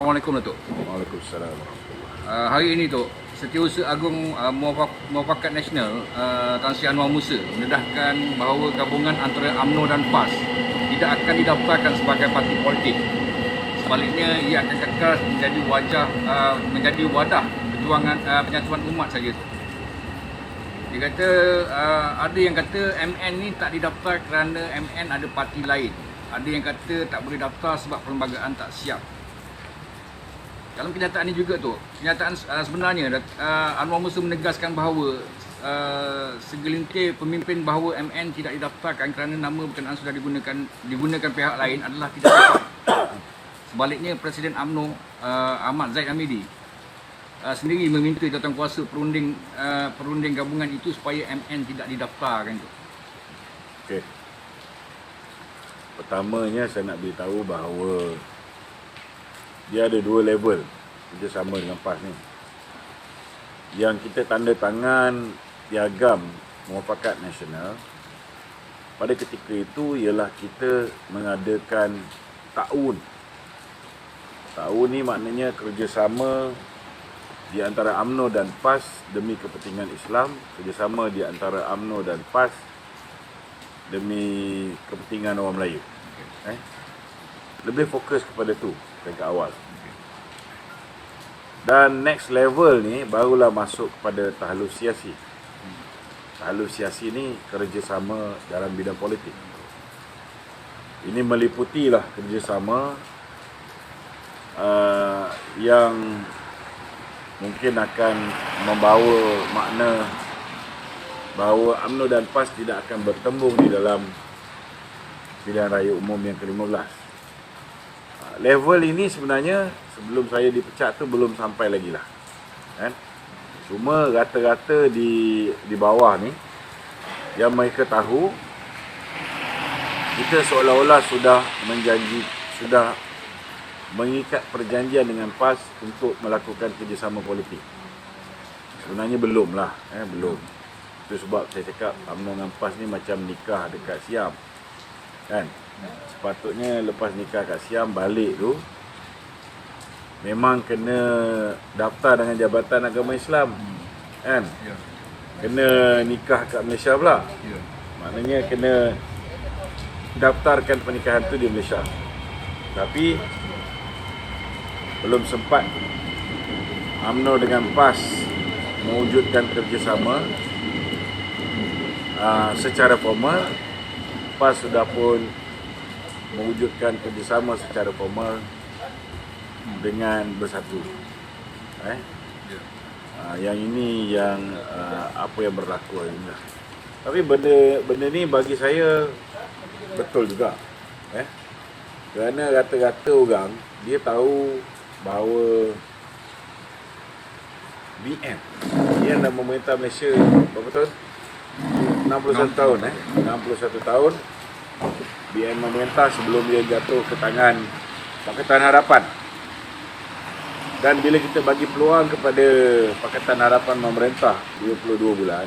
Assalamualaikum Datuk. Waalaikumsalam. Hari ini Tok, Setiausaha Agung Muafakat Nasional Tan Sri Anwar Musa mendedahkan bahawa gabungan antara UMNO dan PAS tidak akan didaftarkan sebagai parti politik. Sebaliknya, ia akan kekal menjadi wadah perjuangan penyatuan umat saja. Dia kata ada yang kata MN ni tak didaftar kerana MN ada parti lain. Ada yang kata tak boleh daftar sebab perlembagaan tak siap. Dalam kenyataan ini juga tu, kenyataan sebenarnya Anwar Musa menegaskan bahawa segelintir pemimpin bahawa MN tidak didaftarkan kerana nama berkenaan sudah digunakan pihak lain adalah tidak tepat. Sebaliknya, Presiden UMNO Ahmad Zaid Hamidi sendiri meminta jawatankuasa perunding gabungan itu supaya MN tidak didaftarkan tu. Okey. Pertamanya saya nak beritahu bahawa dia ada dua level kerjasama dengan PAS ni. Yang kita tanda tangan piagam Muafakat Nasional pada ketika itu ialah kita mengadakan ta'awun. Ta'awun ni maknanya kerjasama di antara UMNO dan PAS demi kepentingan Islam, kerjasama di antara UMNO dan PAS demi kepentingan orang Melayu. Lebih fokus kepada tu dekat awal. Dan next level ni barulah masuk kepada tahalus siasi. Tahalus siasi ni kerjasama dalam bidang politik. Ini meliputilah kerjasama yang mungkin akan membawa makna bahawa UMNO dan PAS tidak akan bertembung di dalam pilihan raya umum yang ke-15. Level ini sebenarnya sebelum saya dipecat tu belum sampai lagi lah, kan? Cuma rata-rata di bawah ni yang mereka tahu kita seolah-olah sudah mengikat perjanjian dengan PAS untuk melakukan kerjasama politik. Sebenarnya belum lah, belum. Itu sebab saya cakap UMNO dengan PAS ni macam nikah dekat Siam, kan? Sepatutnya lepas nikah kat Siam balik tu memang kena daftar dengan Jabatan Agama Islam, kan? Kena nikah kat Malaysia pula. Maknanya kena daftarkan pernikahan tu di Malaysia. Tapi belum sempat UMNO dengan PAS mewujudkan kerjasama secara formal. PAS sudah pun mewujudkan kerjasama secara formal dengan Bersatu. Yang ini yang apa yang berlaku hari ini. Tapi benda ni bagi saya betul juga. Kerana rata-rata orang dia tahu bahawa BN dah memerintah Malaysia berapa tahun? 61 tahun. 61 tahun BN memerintah sebelum dia jatuh ke tangan Pakatan Harapan. Dan bila kita bagi peluang kepada Pakatan Harapan memerintah 22 bulan,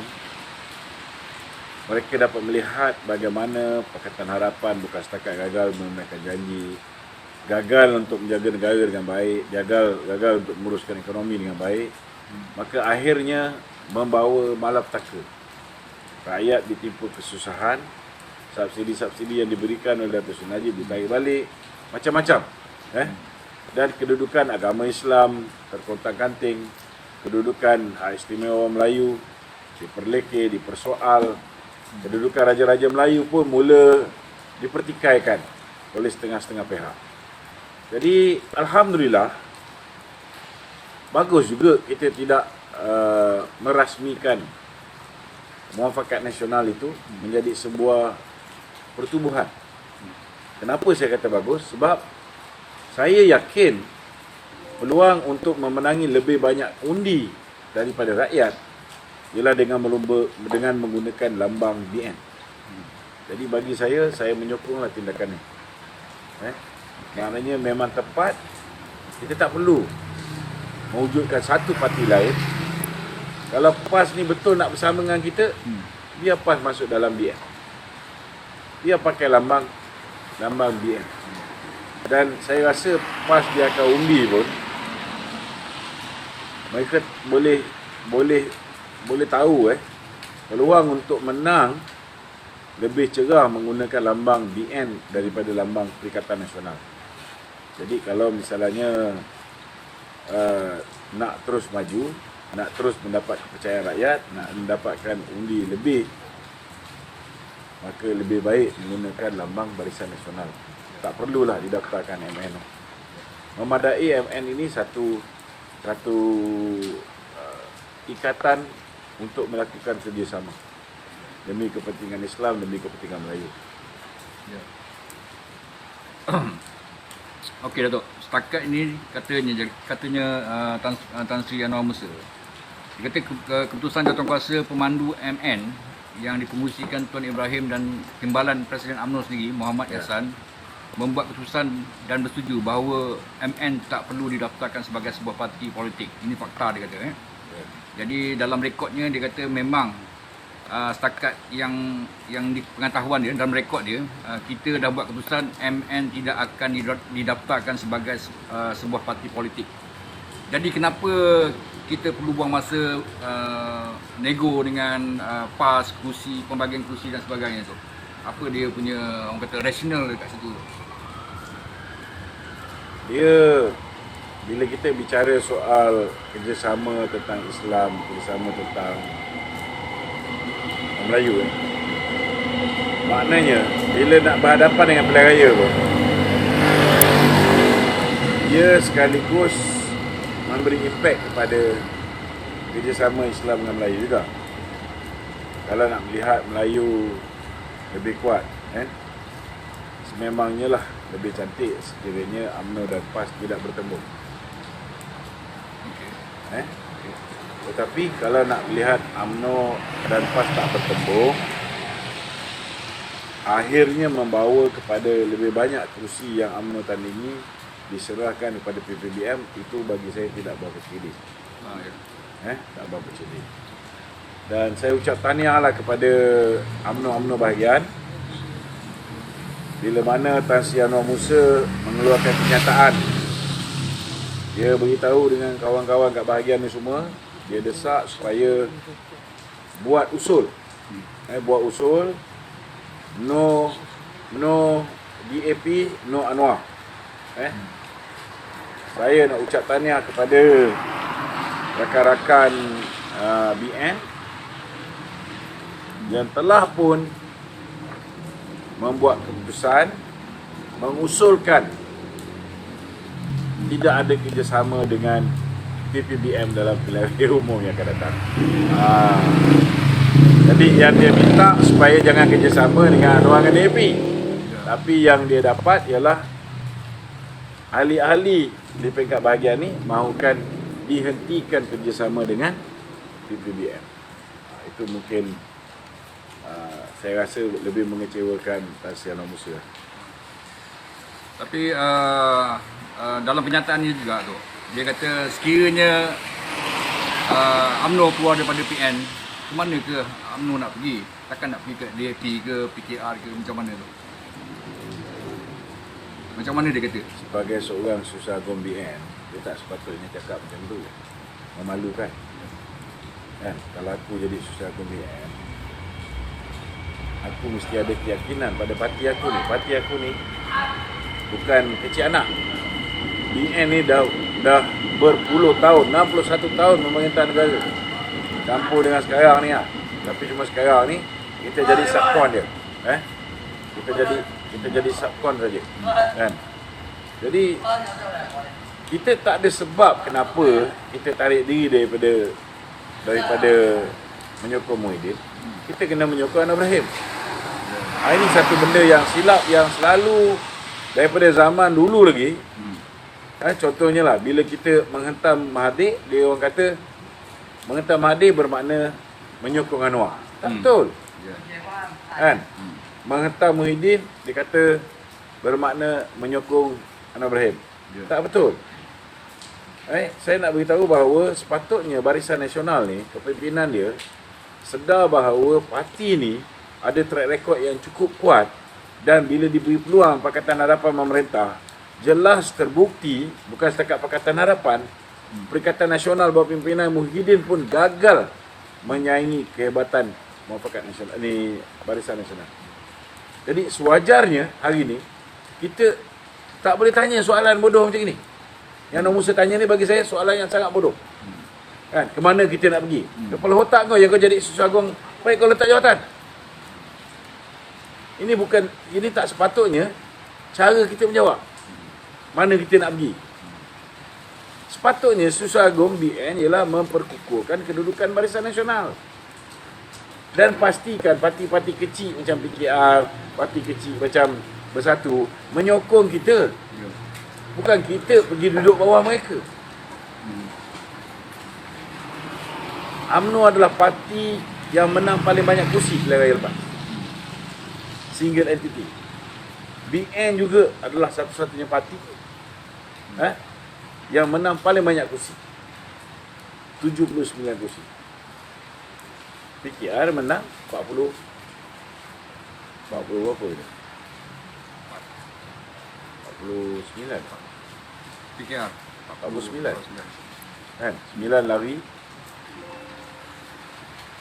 mereka dapat melihat bagaimana Pakatan Harapan bukan setakat gagal menunaikan janji, gagal untuk menjaga negara dengan baik, gagal untuk menguruskan ekonomi dengan baik, maka akhirnya membawa malapetaka. Rakyat ditimpa kesusahan, subsidi-subsidi yang diberikan oleh Datuk Seri Najib ditarik balik, macam-macam. Dan kedudukan agama Islam terkontang-kanting, kedudukan hak istimewa Melayu diperlekeh, dipersoal, kedudukan Raja-Raja Melayu pun mula dipertikaikan oleh setengah-setengah pihak. Jadi Alhamdulillah, bagus juga kita tidak merasmikan Muafakat Nasional itu menjadi sebuah pertubuhan. Kenapa saya kata bagus? Sebab saya yakin peluang untuk memenangi lebih banyak undi daripada rakyat ialah dengan menggunakan lambang BN. Jadi bagi saya menyokonglah tindakan ini. Maknanya memang tepat. Kita tak perlu mewujudkan satu parti lain. Kalau PAS ni betul nak bersama dengan kita, biar PAS masuk dalam BN. Dia pakai lambang BN. Dan saya rasa PAS dia akan undi pun, mereka boleh tahu peluang untuk menang lebih cerah menggunakan lambang BN daripada lambang Perikatan Nasional. Jadi kalau misalnya nak terus maju, nak terus mendapat kepercayaan rakyat, nak mendapatkan undi lebih, maka lebih baik menggunakan lambang Barisan Nasional. Tak perlulah didaftarkan MN. Memadai MN ini satu ikatan untuk melakukan kerjasama demi kepentingan Islam, demi kepentingan Melayu. Ya. Okey Datuk, setakat ini katanya Tan Sri Anwar Musa, dia kata keputusan jawatankuasa pemandu MN yang dipengerusikan Tuan Ibrahim dan Timbalan Presiden UMNO sendiri Muhammad Yassan membuat keputusan dan bersetuju bahawa MN tak perlu didaftarkan sebagai sebuah parti politik. Ini fakta dia kata. Jadi dalam rekodnya dia kata memang setakat yang di pengetahuan dia, dalam rekod dia, kita dah buat keputusan MN tidak akan didaftarkan sebagai sebuah parti politik. Jadi kenapa kita perlu buang masa nego dengan PAS, kerusi, pembagian kerusi dan sebagainya tu? Apa dia punya, orang kata, rasional dekat situ? Dia, bila kita bicara soal kerjasama tentang Islam, kerjasama tentang Melayu, maknanya bila nak berhadapan dengan pilihan raya pun, dia sekaligus memberi impak kepada kerjasama Islam dengan Melayu juga. Kalau nak melihat Melayu lebih kuat, sememangnya lah lebih cantik sekiranya UMNO dan PAS tidak bertemu. Tetapi kalau nak melihat UMNO dan PAS tak bertemu, akhirnya membawa kepada lebih banyak kerusi yang UMNO tandingi diserahkan kepada PPBM, itu bagi saya tidak berapa cedih. Tak berapa cedih. Dan saya ucap tahniahlah kepada UMNO bahagian bila mana Tan Sri Anwar Musa mengeluarkan kenyataan. Dia beritahu dengan kawan-kawan kat bahagian ni semua, dia desak supaya buat usul. Buat usul no DAP, no Anwar. Saya nak ucap tahniah kepada rakan-rakan BN yang telah pun membuat keputusan mengusulkan tidak ada kerjasama dengan PPBM dalam pilihan raya umum yang akan datang. Jadi yang dia minta supaya jangan kerjasama dengan Anwar dan DAP. Tapi yang dia dapat ialah ahli-ahli di peringkat bahagian ni mahukan dihentikan kerjasama dengan PPBM. Itu mungkin saya rasa lebih mengecewakan Tan Sri Anwar Musa. Tapi dalam pernyataan ni juga tu, dia kata sekiranya UMNO keluar daripada PN, ke mana ke UMNO nak pergi? Takkan nak pergi ke DAP ke PKR ke, macam mana tu? Macam mana dia kata? Sebagai seorang Susah Agung BN, dia tak sepatutnya cakap macam tu. Memalukan. Kalau aku jadi Susah Agung BN, aku mesti ada keyakinan pada parti aku ni. Parti aku ni bukan kecil anak. BN ni dah berpuluh tahun, 61 tahun memerintah negara. Campur dengan sekarang ni lah. Tapi cuma sekarang ni kita jadi subkon dia. Kita jadi subkon saja. Jadi kita tak ada sebab kenapa kita tarik diri daripada menyokong Muhyiddin. Kita kena menyokong Anwar Ibrahim. Ini satu benda yang silap yang selalu daripada zaman dulu lagi. Contohnya lah, bila kita menghentam Mahathir, dia orang kata menghentam Mahathir bermakna menyokong Anwar. Tak betul. Menghentam Muhyiddin, dia kata bermakna menyokong Anwar Ibrahim. Tak betul. Saya nak beritahu bahawa sepatutnya Barisan Nasional ni, kepimpinan dia sedar bahawa parti ni ada track record yang cukup kuat, dan bila diberi peluang Pakatan Harapan memerintah, jelas terbukti, bukan setakat Pakatan Harapan, Perikatan Nasional bawah pimpinan Muhyiddin pun gagal menyaingi kehebatan Muafakat Nasional ni, Barisan Nasional. Jadi sewajarnya hari ni kita tak boleh tanya soalan bodoh macam ini. Yang Nur Musa tanya ni bagi saya soalan yang sangat bodoh. Kan, ke mana kita nak pergi? Kepala otak kau yang kau jadi Susah Agung, baik kau letak jawatan. Ini tak sepatutnya cara kita menjawab. Mana kita nak pergi? Sepatutnya Susah Agung BN ialah memperkukuhkan kedudukan Barisan Nasional. Dan pastikan parti-parti kecil macam PKR, parti kecil macam Bersatu menyokong kita. Bukan kita pergi duduk bawah mereka. UMNO adalah parti yang menang paling banyak kursi pilihan raya lepas. Single entity. BN juga adalah satu-satunya parti yang menang paling banyak kursi. 79 kursi. PKR menang 40 berapa dia? 49. PKR 49. Kan? 9 lari.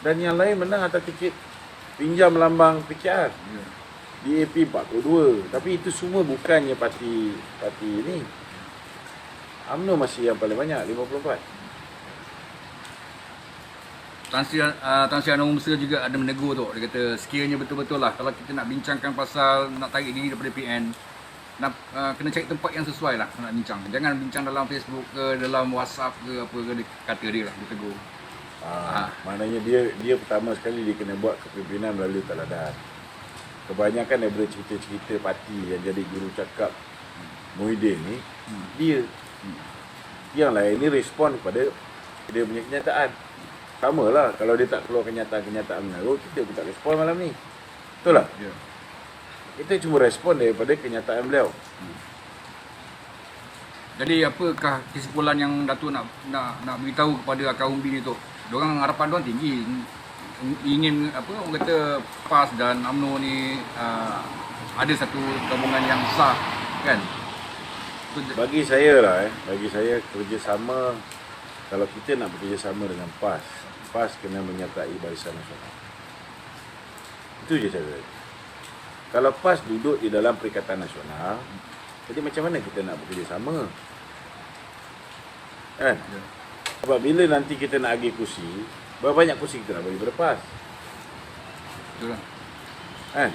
Dan yang lain menang atas tiket pinjam lambang PKR. DAP 42. Tapi itu semua bukannya parti ni. UMNO masih yang paling banyak, 54. Tan Sri Anwar Musa juga ada menegur tu. Dia kata sekiranya betul-betul lah kalau kita nak bincangkan pasal nak tarik diri daripada PN, nak kena cari tempat yang sesuai lah nak bincang. Jangan bincang dalam Facebook ke, dalam WhatsApp ke apa ke, dia kata dia lah, dia tegur. Maknanya dia pertama sekali dia kena buat kepimpinan melalui teladan. Kebanyakan daripada cerita-cerita parti yang jadi juru cakap Muhyiddin ni, dia. Yang lain ni respon kepada dia punya kenyataan. Sama lah kalau dia tak keluar kenyataan-kenyataan menarut, kita pun tak respon malam ni. Betul lah? Ya. Kita cuma respon daripada kenyataan beliau. Jadi apakah kesimpulan yang Datuk nak beritahu kepada akar umbi ni tu? Diorang harapan diorang tinggi, ingin orang kata PAS dan UMNO ni ada satu gabungan yang sah, kan? Bagi saya kerjasama, kalau kita nak bekerjasama dengan PAS kena menyertai Barisan Nasional. Itu je cara. Kalau PAS duduk di dalam Perikatan Nasional, jadi macam mana kita nak bekerjasama? Kan? Ya. Sebab bila nanti kita nak agih kursi, berapa banyak kursi kita nak bagi pada PAS? Betul lah. Kan?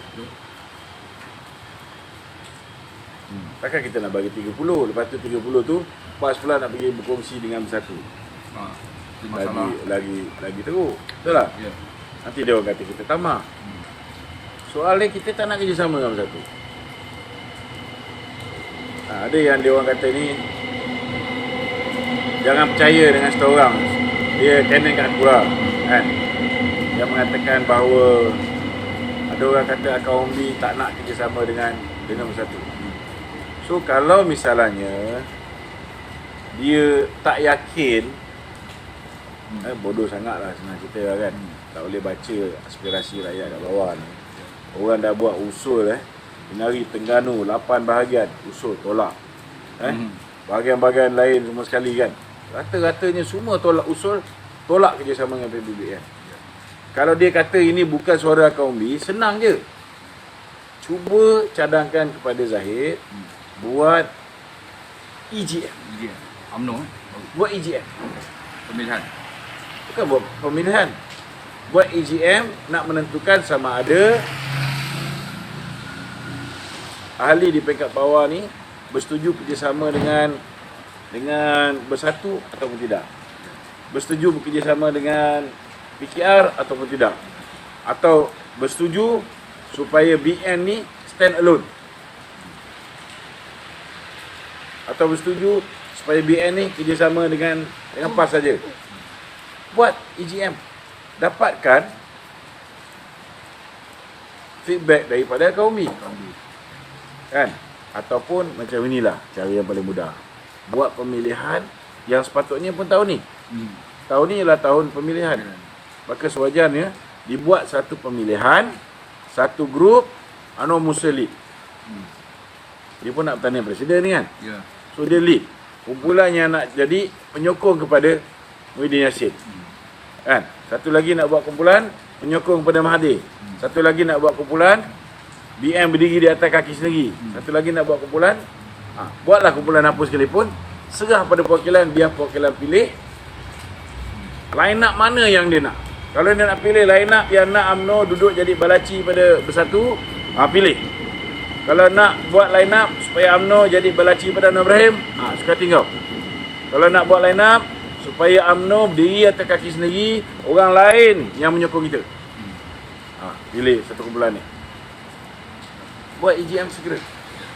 Takkan kita nak bagi 30, lepas tu 30 tu PAS pula nak pergi berkongsi dengan Bersatu. Itu masalah. Lagi teruk. Betul tak? Ya. Nanti dia orang kata kita tamak. Soalnya kita tak nak kerjasama dengan Bersatu. Ada yang dia orang kata ni, jangan percaya dengan seorang. Dia canon kat Akura, kan? Yang mengatakan bahawa ada orang kata akar umbi tak nak kerjasama dengan Bersatu. So kalau misalnya dia tak yakin, bodoh sangatlah senang cerita kan. Tak boleh baca aspirasi rakyat kat bawah ni. Orang dah buat usul Inari Terengganu 8 bahagian usul tolak. Bahagian-bahagian lain semua sekali kan. Rata-ratanya semua tolak usul, tolak kerjasama dengan PBB kan. Kalau dia kata ini bukan suara akar umbi, senang je. Cuba cadangkan kepada Zahid buat EGM. UMNO Buat EGM. pemilihan. Bukan buat pemilihan. Buat EGM nak menentukan sama ada ahli di peringkat bawah ni bersetuju kerjasama dengan Bersatu ataupun tidak. Bersetuju bekerjasama dengan PKR ataupun tidak. Atau bersetuju supaya BN ni stand alone. Atau bersetuju supaya BN ni kerjasama dengan PAS saja. Buat EGM. Dapatkan feedback daripada akar umbi. Kan? Ataupun macam inilah cara yang paling mudah. Buat pemilihan yang sepatutnya pun tahun ni. Tahun ni ialah tahun pemilihan. Maka sewajarnya dibuat satu pemilihan, satu grup Anwar Musa lead. Dia pun nak bertanding presiden ni kan. Ya. So dia lead. Kumpulannya nak jadi penyokong kepada Muhyiddin Yassin. Kan? Satu lagi nak buat kumpulan penyokong kepada Mahathir. Satu lagi nak buat kumpulan BM berdiri di atas kaki sendiri. Satu lagi nak buat kumpulan, buatlah kumpulan apa sekalipun, serah pada perwakilan, biar perwakilan pilih line up mana yang dia nak. Kalau dia nak pilih line up yang nak UMNO duduk jadi balaci pada Bersatu, pilih. Kalau nak buat line up supaya UMNO jadi balaci pada Anwar Ibrahim, suka tinggal. Kalau nak buat line up supaya UMNO berdiri atas kaki sendiri, orang lain yang menyokong kita, pilih satu kumpulan ni. Buat EGM segera.